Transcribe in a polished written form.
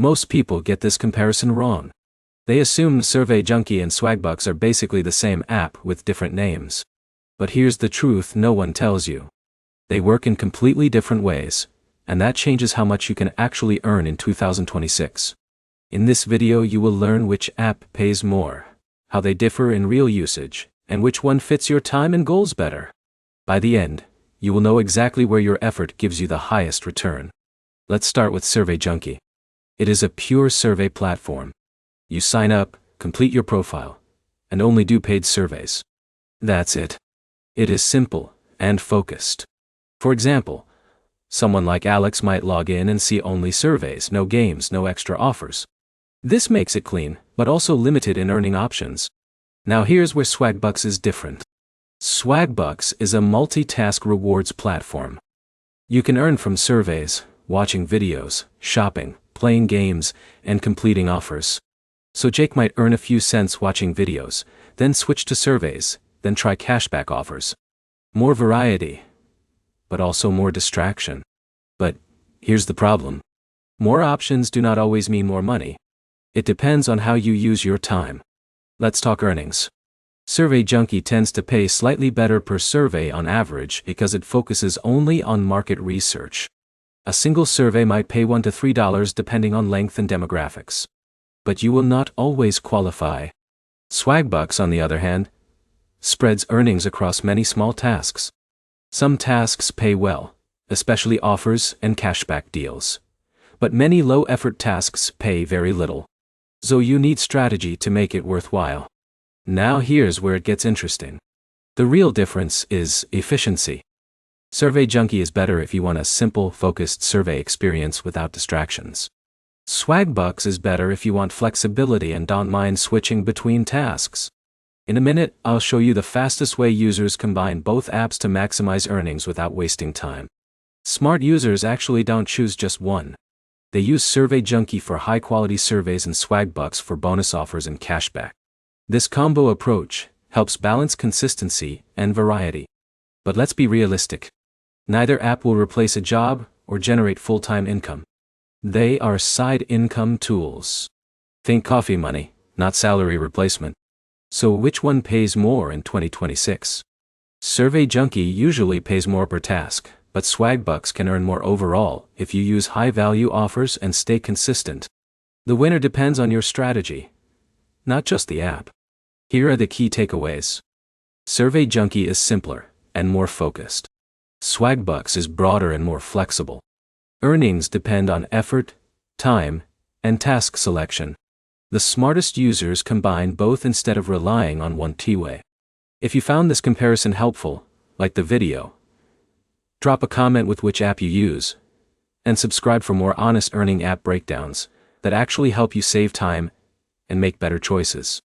Most people get this comparison wrong. They assume Survey Junkie and Swagbucks are basically the same app with different names. But here's the truth no one tells you. They work in completely different ways, and that changes how much you can actually earn in 2026. In this video you will learn which app pays more, how they differ in real usage, and which one fits your time and goals better. By the end, you will know exactly where your effort gives you the highest return. Let's start with Survey Junkie. It is a pure survey platform. You sign up, complete your profile, and only do paid surveys. That's it. It is simple and focused. For example, someone like Alex might log in and see only surveys, no games, no extra offers. This makes it clean, but also limited in earning options. Now here's where Swagbucks is different. Swagbucks is a multitask rewards platform. You can earn from surveys, watching videos, shopping, playing games, and completing offers. So Jake might earn a few cents watching videos, then switch to surveys, then try cashback offers. More variety, but also more distraction. But here's the problem. More options do not always mean more money. It depends on how you use your time. Let's talk earnings. Survey Junkie tends to pay slightly better per survey on average because it focuses only on market research. A single survey might pay $1 to $3 depending on length and demographics. But you will not always qualify. Swagbucks, on the other hand, spreads earnings across many small tasks. Some tasks pay well, especially offers and cashback deals. But many low-effort tasks pay very little. So you need strategy to make it worthwhile. Now here's where it gets interesting. The real difference is efficiency. Survey Junkie is better if you want a simple, focused survey experience without distractions. Swagbucks is better if you want flexibility and don't mind switching between tasks. In a minute, I'll show you the fastest way users combine both apps to maximize earnings without wasting time. Smart users actually don't choose just one. They use Survey Junkie for high-quality surveys and Swagbucks for bonus offers and cashback. This combo approach helps balance consistency and variety. But let's be realistic. Neither app will replace a job or generate full-time income. They are side income tools. Think coffee money, not salary replacement. So which one pays more in 2026? Survey Junkie usually pays more per task, but Swagbucks can earn more overall if you use high-value offers and stay consistent. The winner depends on your strategy, not just the app. Here are the key takeaways. Survey Junkie is simpler and more focused. Swagbucks is broader and more flexible. Earnings depend on effort, time, and task selection. The smartest users combine both instead of relying on one way. If you found this comparison helpful, like the video, drop a comment with which app you use, and subscribe for more honest earning app breakdowns that actually help you save time and make better choices.